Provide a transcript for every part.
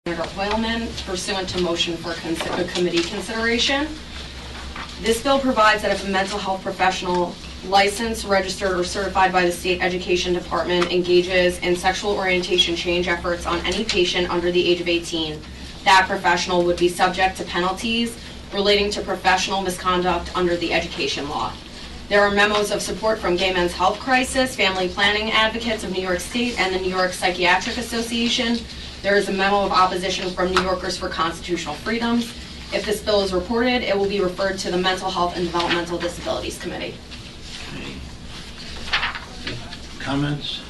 Senator Hoylman pursuant to motion for committee consideration. This bill provides that if a mental health professional licensed, registered, or certified by the State Education Department engages in sexual orientation change efforts on any patient under the age of 18, that professional would be subject to penalties relating to professional misconduct under the education law. There are memos of support from Gay Men's Health Crisis, Family Planning Advocates of New York State, and the New York Psychiatric Association. There is a memo of opposition from New Yorkers for Constitutional Freedoms. If this bill is reported, it will be referred to the Mental Health and Developmental Disabilities Committee. Okay. Comments?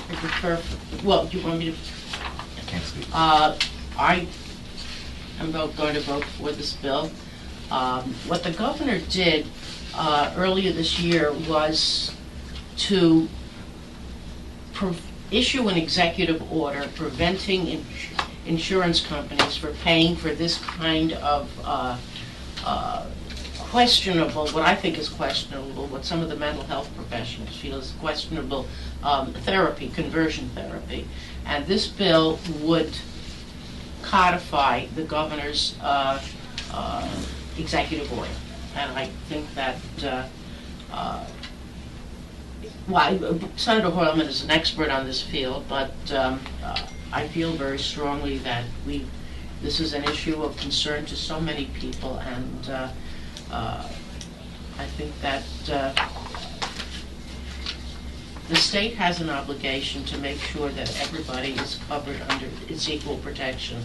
I prefer, well, do you want me to? I can't speak. I am going to vote for this bill. What the governor did earlier this year was to issue an executive order preventing insurance companies from paying for this kind of questionable, what I think is questionable, what some of the mental health professionals feel is questionable therapy, conversion therapy. And this bill would codify the governor's executive order. And I think that, Senator Hoylman is an expert on this field, but I feel very strongly that this is an issue of concern to so many people, and I think that the state has an obligation to make sure that everybody is covered under its equal protection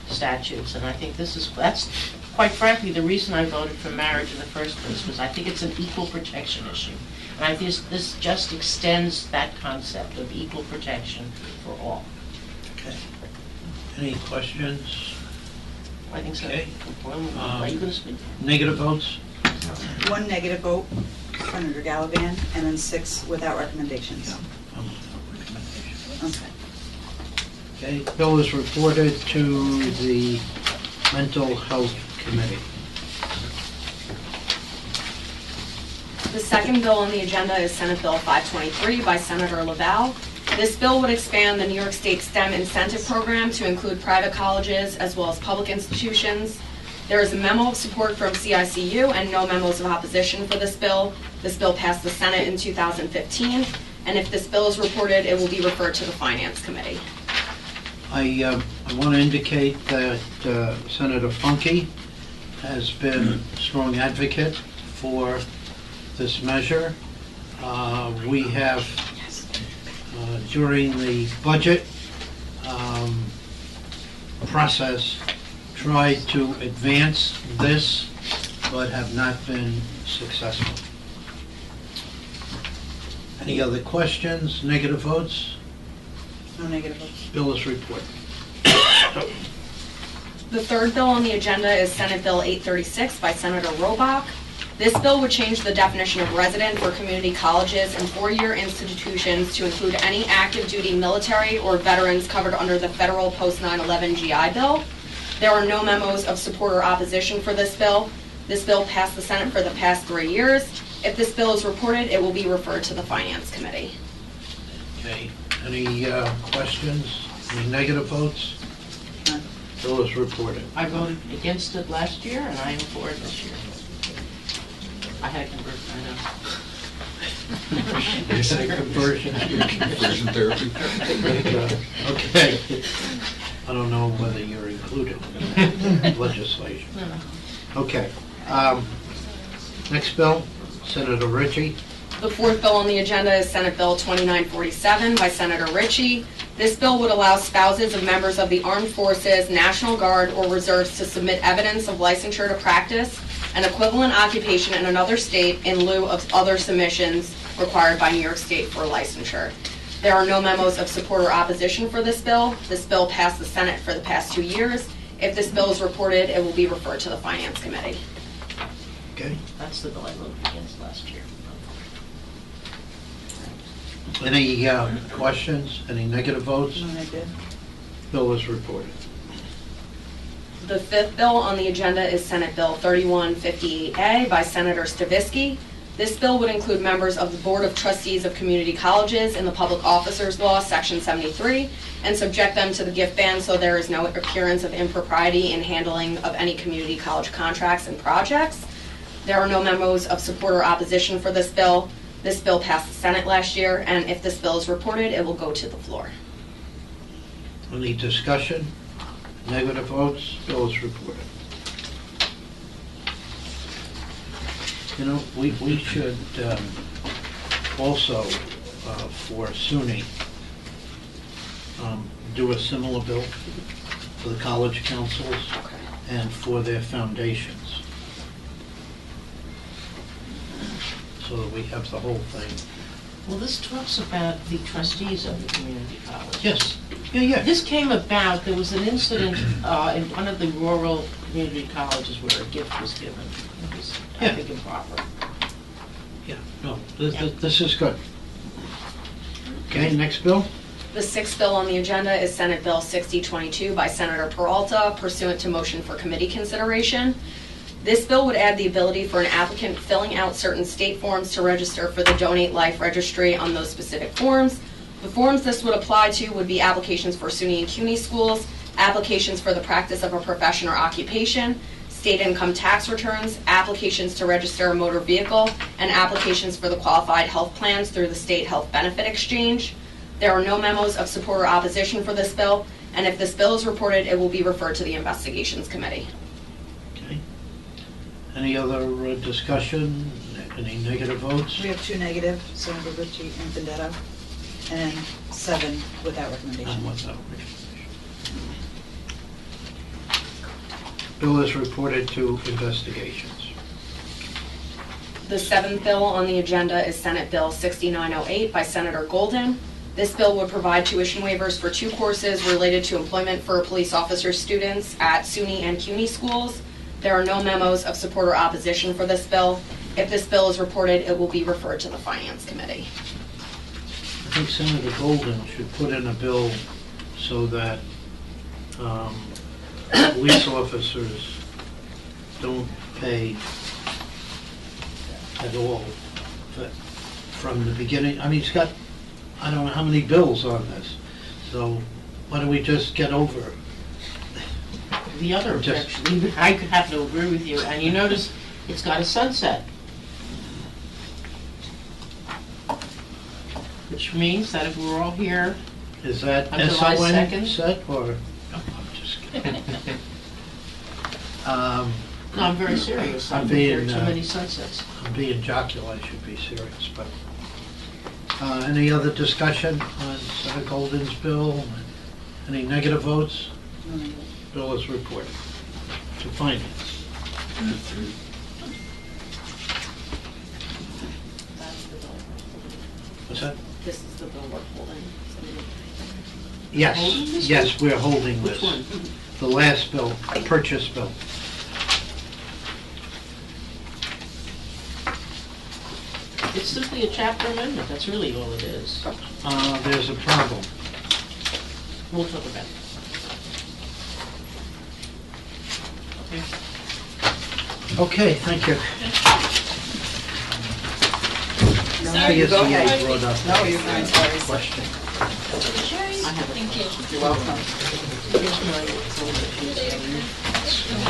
statutes, and I think that's quite frankly the reason I voted for marriage in the first place, because I think it's an equal protection issue, and I think this just extends that concept of equal protection for all. Okay. Any questions? I think so. Okay. Are you going to speak? Negative votes? One negative vote, Senator Gallivan, and then 6 without recommendations. Yeah. Recommendation. Okay. Okay, bill is reported to the Mental Health Committee. The second bill on the agenda is Senate Bill 523 by Senator Laval. This bill would expand the New York State STEM incentive program to include private colleges as well as public institutions. There is a memo of support from CICU and no memos of opposition for this bill. This bill passed the Senate in 2015, and if this bill is reported, it will be referred to the Finance Committee. I want to indicate that Senator Funke has been a strong advocate for this measure. We have, during the budget process, tried to advance this, but have not been successful. Any other questions? Negative votes? No negative votes. Bill is reported. The third bill on the agenda is Senate Bill 836 by Senator Robach. This bill would change the definition of resident for community colleges and four-year institutions to include any active duty military or veterans covered under the federal post-9/11 GI Bill. There are no memos of support or opposition for this bill. This bill passed the Senate for the past 3 years. If this bill is reported, it will be referred to the Finance Committee. Okay, any questions? Any negative votes? None. Bill is reported. I voted against it last year, and I am for it this year. I had a conversion, I know. Conversion. Conversion therapy. Okay. I don't know whether you're included in that legislation. Okay. Next bill, Senator Ritchie. The fourth bill on the agenda is Senate Bill 2947 by Senator Ritchie. This bill would allow spouses of members of the Armed Forces, National Guard, or Reserves to submit evidence of licensure to practice an equivalent occupation in another state in lieu of other submissions required by New York State for licensure. There are no memos of support or opposition for this bill. This bill passed the Senate for the past 2 years. If this bill is reported, it will be referred to the Finance Committee. Okay. That's the bill I voted against last year. Any questions? Any negative votes? No negative. Bill is reported. The fifth bill on the agenda is Senate Bill 3158A by Senator Stavisky. This bill would include members of the Board of Trustees of Community Colleges in the Public Officers Law, Section 73, and subject them to the gift ban so there is no appearance of impropriety in handling of any community college contracts and projects. There are no memos of support or opposition for this bill. This bill passed the Senate last year, and if this bill is reported, it will go to the floor. Any discussion? Negative votes? Bill is reported. You know, we should also, for SUNY, do a similar bill for the college councils and for their foundations, so that we have the whole thing. Well, this talks about the trustees of the community college. Yes, yeah. This came about, there was an incident in one of the rural community colleges where a gift was given. It was, I think, improper. Yeah, no, this is good. Okay, next bill? The sixth bill on the agenda is Senate Bill 6022 by Senator Peralta, pursuant to motion for committee consideration. This bill would add the ability for an applicant filling out certain state forms to register for the Donate Life Registry on those specific forms. The forms this would apply to would be applications for SUNY and CUNY schools, applications for the practice of a profession or occupation, state income tax returns, applications to register a motor vehicle, and applications for the qualified health plans through the State Health Benefit Exchange. There are no memos of support or opposition for this bill, and if this bill is reported, it will be referred to the Investigations Committee. Okay. Any other discussion? Any negative votes? We have 2 negative, Senator Ritchie and Vendetta, and 7 without recommendation. And without recommendation. Bill is reported to investigations. The seventh bill on the agenda is Senate Bill 6908 by Senator Golden. This bill would provide tuition waivers for 2 courses related to employment for police officer students at SUNY and CUNY schools. There are no memos of support or opposition for this bill. If this bill is reported, it will be referred to the Finance Committee. I think Senator Golden should put in a bill so that police officers don't pay at all from the beginning. I mean, he's got, I don't know how many bills on this, so why don't we just get over it? The other objection, I have to agree with you, and you notice it's got a sunset. Which means that if we're all here, Is that On July SON 2nd? set, or? No, I'm just kidding. no, I'm very serious. I'm There are being, too many sunsets. I'm being jocular, I should be serious, but, any other discussion on Senator Golden's bill? Any negative votes? No negative. Bill is reported to Finance. That's the bill. What's that? This is the bill we're holding. Yes, Holding this yes, we're holding Which this. one? The last bill, purchase bill. It's simply a chapter amendment, that's really all it is. There's a problem. We'll talk about it. Okay. Okay, thank you. Sorry, Yes, go you ahead. brought up No, you're fine, sorry. Question. I have a question. You're welcome.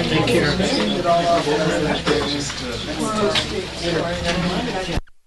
Take care.